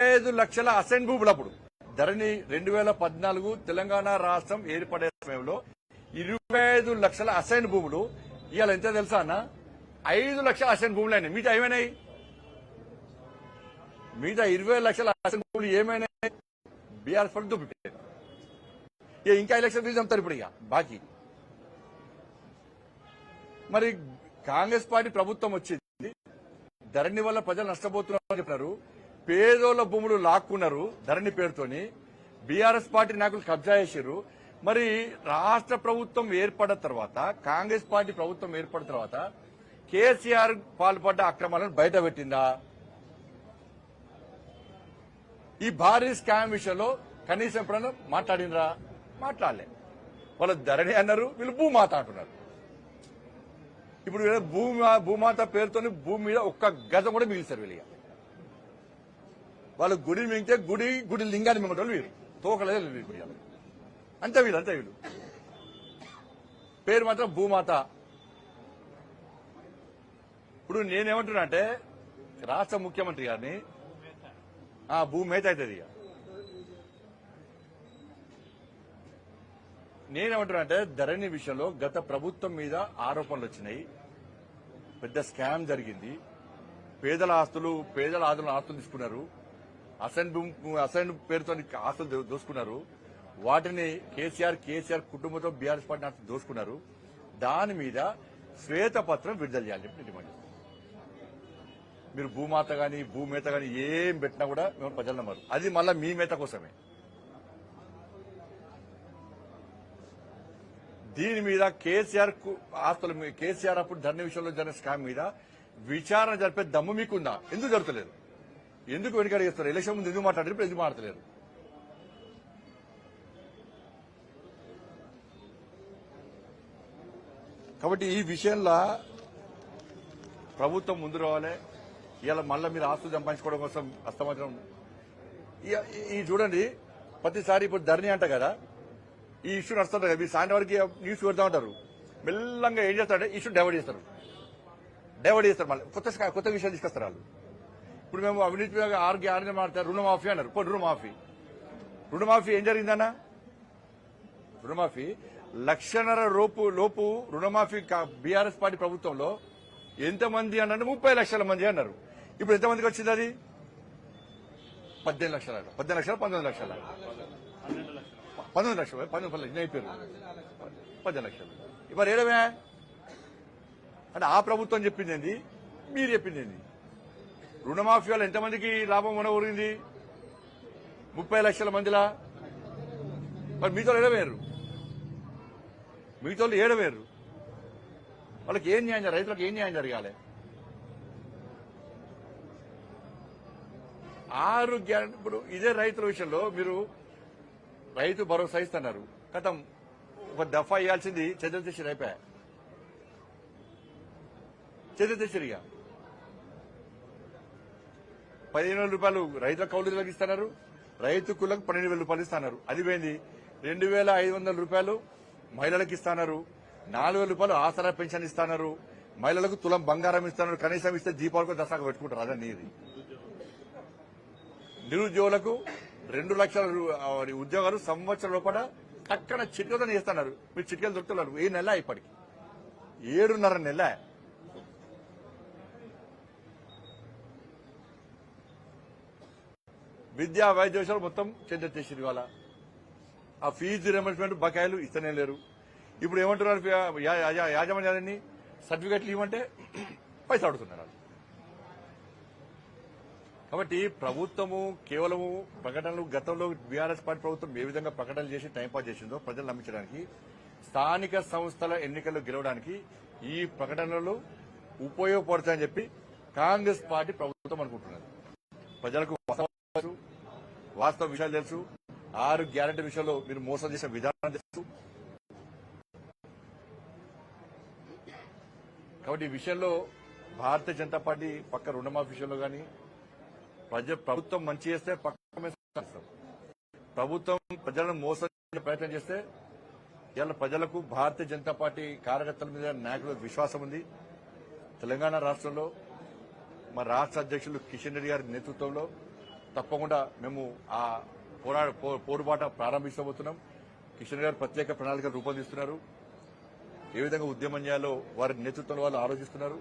5 లక్షల అసైన్ భూములు అప్పుడు ధరణి 2014 తెలంగాణ రాష్ట్రం ఏర్పడే సమయంలో 25 లక్షల అసైన్ భూములు ఇవాళ ఎంత తెలుసా అన్న 5 లక్షల అసైన్ భూములు అయినాయి. మిగతా ఏమైనాయి? మిగతా 20 లక్షల అసైన్ భూములు ఏమైనాయి? బీఆర్ఎస్ పని దొబ్బిపోయారు. ఇంకా 5 లక్షల ఫీజు అమ్ముతారు ఇప్పుడు ఇక బాకీ. మరి కాంగ్రెస్ పార్టీ ప్రభుత్వం వచ్చింది, ధరణి వల్ల ప్రజలు నష్టపోతున్నారని చెప్పినారు, పేదోళ్ల భూములు లాక్కున్నారు ధరణి పేరుతోని, బీఆర్ఎస్ పార్టీ నాయకులు కబ్జా చేశారు. మరి రాష్ట్ర ప్రభుత్వం ఏర్పడిన తర్వాత, కాంగ్రెస్ పార్టీ ప్రభుత్వం ఏర్పడిన తర్వాత కేసీఆర్ పాల్పడ్డ అక్రమాలను బయట పెట్టిందా? ఈ భారీ స్కామ్ విషయంలో కనీసం ఎప్పుడన్నా మాట్లాడినరా? మాట్లాడలే. వాళ్ళు ధరణి అన్నారు, వీళ్ళు భూమాత అంటున్నారు. ఇప్పుడు భూమాత పేరుతో భూమి మీద ఒక్క గజం కూడా మిగిలిస్తారు వీళ్ళు. వాళ్ళు గుడి మింగితే గుడి లింగాన్ని మింగటోళ్ళు వీరు, తోకలేదు వీళ్ళు. అంతే వీళ్ళు పేరు మాత్రం భూమాత. ఇప్పుడు నేనేమంటున్నా అంటే రాష్ట్ర ముఖ్యమంత్రి గారిని భూమేత అవుతుంది. ఇక నేనేమంటున్నా అంటే ధరణి విషయంలో గత ప్రభుత్వం మీద ఆరోపణలు వచ్చినాయి, పెద్ద స్కామ్ జరిగింది, పేదల ఆస్తులు తీసుకున్నారు, అసైన్ పేరుతో ఆస్తులు దోసుకున్నారు, వాటిని కేసీఆర్ కుటుంబంతో బీఆర్ఎస్ పార్టీ ఆస్తులు దోసుకున్నారు. దాని మీద శ్వేతపత్రం విడుదల చేయాలని చెప్పి డిమాండ్ చేస్తారు. మీరు భూమాత గాని భూమేత గాని ఏం పెట్టినా కూడా మేము ప్రజలు నమ్మరు. అది మళ్ళా మీ మేత కోసమే. దీని మీద కేసీఆర్ అప్పుడు ధరణి విషయంలో జరిగిన స్కామ్ మీద విచారణ జరిపే దమ్ము మీకుందా? ఎందుకు జరుగుతలేదు? ఎందుకు వెనుకడిగేస్తారు? ఎలక్షన్ ముందు ఎందుకు మాట్లాడారు, ఇప్పుడు ఎందుకు మాట్లాడలేరు? కాబట్టి ఈ విషయంలో ప్రభుత్వం ముందు రావాలి. ఇవాళ మళ్ళీ మీరు ఆస్తులు సంపాదించుకోవడం కోసం అస్తమాత్రం ఈ చూడండి, ప్రతిసారి ఇప్పుడు ధరణి అంట కదా, ఈ ఇష్యూ నడుస్తుంది కదా, మీరు సాయంత్రం వరకు న్యూస్ పెడతా ఉంటారు, మెల్లంగా ఏం చేస్తారంటే ఇష్యూ డైవర్ట్ చేస్తారు, మళ్ళీ కొత్త విషయాలు తీసుకొస్తారు వాళ్ళు. ఇప్పుడు మేము అవినీతి మీద ఆరుగా మాట్లాడతారు, రుణమాఫీ అన్నారు. రుణమాఫీ ఏం జరిగిందన్న? రుణమాఫీ 1,50,000 లోపు రుణమాఫీ బీఆర్ఎస్ పార్టీ ప్రభుత్వంలో ఎంతమంది అన్నారు? 30 లక్షల మంది అన్నారు. ఇప్పుడు ఎంతమందికి వచ్చింది? అది 18 లక్షల 19 లక్షలు 19 లక్షలు 10 లక్షలు. మరి ఏడమే అంటే ఆ ప్రభుత్వం చెప్పింది ఏంది, మీరు చెప్పింది ఏంది? రుణమాఫీ వల్ల ఎంతమందికి లాభం ఉండగలిగింది? 30 లక్షల మందిలా. మరి మీతో ఏడవేరు, వాళ్ళకి ఏం న్యాయం, రైతులకు ఏం న్యాయం జరగాలి? 6 గ్యారెంటీ. ఇప్పుడు ఇదే రైతుల విషయంలో మీరు రైతు భరోసా ఇస్తున్నారు, గతం ఒక దఫా ఇవ్వాల్సింది చంద్ర తెచ్చిరి అయిపోయా. చంద్ర తెచ్చిరిగా 15,000 రూపాయలు రైతుల కౌలులకు ఇస్తున్నారు, రైతు కులకు 12,000 రూపాయలు ఇస్తున్నారు. అది పోయింది 2,500 రూపాయలు మహిళలకు ఇస్తున్నారు, 4,000 రూపాయలు ఆసరా పెన్షన్ ఇస్తున్నారు, మహిళలకు తులం బంగారం ఇస్తున్నారు, కనీసం ఇస్తే దీపావళికి దసరాకు పెట్టుకుంటారు. అదే నీది. నిరుద్యోగులకు 2 లక్షల ఉద్యోగాలు సంవత్సరం లోపల టక్కన చిటికలతో చేస్తున్నారు. మీరు చిటికలు దొరుకుతున్నారు. ఏ నెల ఇప్పటికి 7.5 నెల. విద్యా వైద్య విషయాలు మొత్తం చెంద చేసిరు. ఇవాళ ఆ ఫీజు రియంబర్స్మెంట్ బకాయిలు ఇస్తనే లేరు. ఇప్పుడు ఏమంటున్నారు యాజమాన్యాన్ని, సర్టిఫికెట్లు ఇవ్వమంటే పైసలు అడుగుతున్నారు. కాబట్టి ప్రభుత్వము కేవలము ప్రకటనలు, గతంలో బీఆర్ఎస్ పార్టీ ప్రభుత్వం ఏ విధంగా ప్రకటనలు చేసి టైంపాస్ చేసిందో ప్రజలు నమ్మించడానికి, స్థానిక సంస్థల ఎన్నికల్లో గెలవడానికి ఈ ప్రకటనలు ఉపయోగపడతాయని చెప్పి కాంగ్రెస్ పార్టీ ప్రభుత్వం అనుకుంటున్నది. ప్రజలకు వాస్తవ విషయాలు తెలుసు, 6 గ్యారెంటీ విషయంలో మీరు మోసం చేసిన విధానం తెలుసు. కాబట్టి ఈ విషయంలో భారతీయ జనతా పార్టీ పక్క రుణమాఫీ విషయంలో కానీ ప్రభుత్వం మంచి చేస్తే పక్క ప్రభుత్వం ప్రజలను మోసం చేసే ప్రయత్నం చేస్తే ఇవాళ ప్రజలకు భారతీయ జనతా పార్టీ కార్యకర్తల మీద, నాయకులకు విశ్వాసం ఉంది. తెలంగాణ రాష్ట్రంలో మా రాష్ట్ర అధ్యక్షులు కిషన్ రెడ్డి గారి నేతృత్వంలో తప్పకుండా మేము ఆ పోరుబాట ప్రారంభించబోతున్నాం. కిషన్ గారు ప్రత్యేక ప్రణాళిక రూపొందిస్తున్నారు. ఏ విధంగా ఉద్యమం చేయాలో వారి నేతృత్వంలో వాళ్ళు ఆలోచిస్తున్నారు.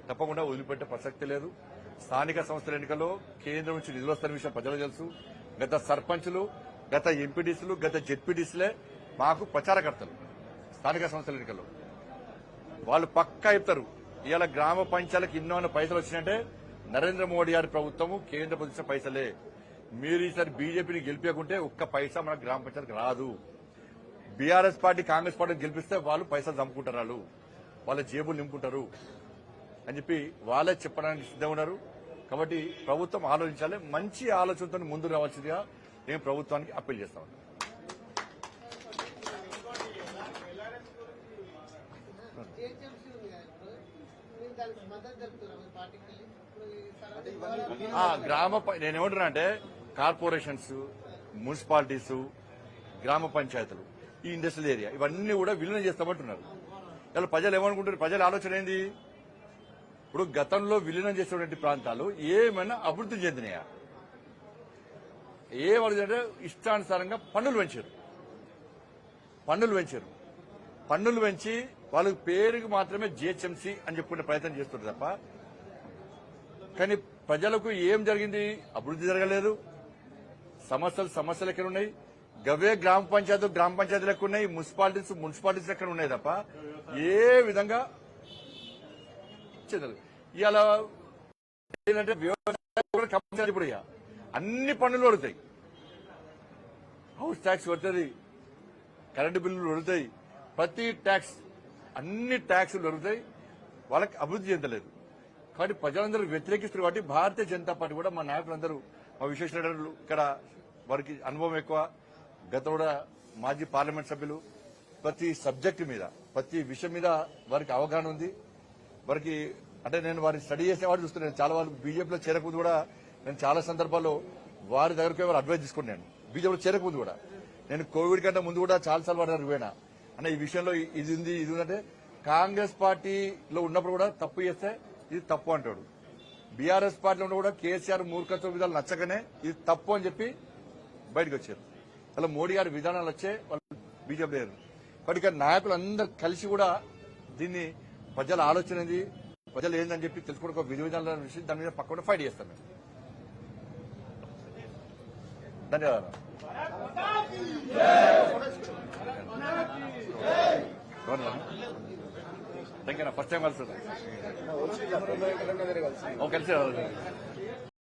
తప్పకుండా వదిలిపెట్టే ప్రసక్తి లేదు. స్థానిక సంస్థల ఎన్నికల్లో కేంద్రం నుంచి నిధులు వస్తున్న విషయం ప్రజలకు తెలుసు. గత సర్పంచులు, గత ఎంపీడీసీలు, గత జెడ్పీడీసీలే మాకు ప్రచారకర్తలు. స్థానిక సంస్థల ఎన్నికల్లో వాళ్ళు పక్కా చెప్తారు. ఇవాళ గ్రామ పంచాయతీలకు ఇన్నో పైసలు వచ్చినాయంటే నరేంద్ర మోడీ గారి ప్రభుత్వము కేంద్ర ప్రభుత్వం పైసలే. మీరు ఈసారి బీజేపీని గెలిపేకుంటే ఒక్క పైసా మన గ్రామ పంచాయతీకి రాదు. బీఆర్ఎస్ పార్టీ, కాంగ్రెస్ పార్టీని గెలిపిస్తే వాళ్ళు పైసలు చంపుకుంటారు, వాళ్ళ జేబులు నింపుకుంటారు అని చెప్పి వాళ్ళే చెప్పడానికి సిద్ధంగా ఉన్నారు. కాబట్టి ప్రభుత్వం ఆలోచించాలి. మంచి ఆలోచనతో ముందు రావాల్సిందిగా నేను ప్రభుత్వానికి అప్పీల్ చేస్తా ఉన్నాను. నేనేమంటున్నా అంటే కార్పొరేషన్స్, మున్సిపాలిటీస్, గ్రామ పంచాయతీలు, ఈ ఇండస్ట్రియల్ ఏరియా ఇవన్నీ కూడా విలీనం చేస్తామంటున్నారు. ఇలా ప్రజలు ఏమనుకుంటారు? ప్రజల ఆలోచన ఏంది? ఇప్పుడు గతంలో విలీనం చేసినటువంటి ప్రాంతాలు ఏమైనా అభివృద్ధి చెందినాయా? ఏమవుతుందంటే ఇష్టానుసారంగా పన్నులు పెంచి వాళ్ళ పేరుకి మాత్రమే జిహెచ్ఎంసీ అని చెప్పుకునే ప్రయత్నం చేస్తున్నారు తప్ప కానీ ప్రజలకు ఏం జరిగింది? అభివృద్ధి జరగలేదు. సమస్యలు ఎక్కడ ఉన్నాయి? గవే గ్రామ పంచాయతీలు ఎక్కడ ఉన్నాయి? మున్సిపాలిటీస్ ఎక్కడ ఉన్నాయి తప్ప ఏ విధంగా చెందలేదు. ఇవాళ ఏంటంటే వ్యవసాయం కూడా కంపల్సరీ. ఇప్పుడు అన్ని పన్నులు పడుతాయి. హౌస్ ట్యాక్స్ పడుతుంది, కరెంటు బిల్లులు పడుతాయి, ప్రతి ట్యాక్స్, అన్ని ట్యాక్సులు దొరుకుతాయి. వాళ్ళకి అభివృద్ధి చెందలేదు. కాబట్టి ప్రజలందరూ వ్యతిరేకిస్తారు. కాబట్టి భారతీయ జనతా పార్టీ కూడా మా నాయకులందరూ, మా విశ్వేశ్వరరెడ్డి ఇక్కడ వారికి అనుభవం ఎక్కువ, గత కూడా మాజీ పార్లమెంట్ సభ్యులు, ప్రతి సబ్జెక్టు మీద, ప్రతి విషయం మీద వారికి అవగాహన ఉంది. వారికి అంటే నేను వారిని స్టడీ చేసేవాడు చూస్తున్నాను. చాలా వాళ్ళు బీజేపీలో చేరకముందు కూడా నేను చాలా సందర్భాల్లో వారి దగ్గరకు వారు అడ్వైస్ తీసుకున్నాను. బీజేపీలో చేరకముందు కూడా నేను కోవిడ్ కంటే ముందు కూడా చాలాసార్లు వారి దగ్గర పోయినా. అంటే ఈ విషయంలో ఇది ఉందంటే కాంగ్రెస్ పార్టీలో ఉన్నప్పుడు కూడా తప్పు చేస్తే ఇది తప్పు అంటాడు. బీఆర్ఎస్ పార్టీలో ఉన్న కూడా కేసీఆర్ మూర్ఖత్వ విధాలు నచ్చకనే ఇది తప్పు అని చెప్పి బయటకు వచ్చారు. అలా మోడీ గారి విధానాలు వచ్చే వాళ్ళు బీజేపీ లేరు. కాబట్టి ఇక్కడ నాయకులు అందరూ కలిసి కూడా దీన్ని ప్రజల ఆలోచన ఏంది, ప్రజలు ఏందని చెప్పి తెలుసుకోవడం ఒక విధి విధానాల విషయం దాని మీద పక్కన ఫైట్ చేస్తాం మేము. ధన్యవాదాలు. Thank you. ఫస్ట్ టైం కలిసి కలిసి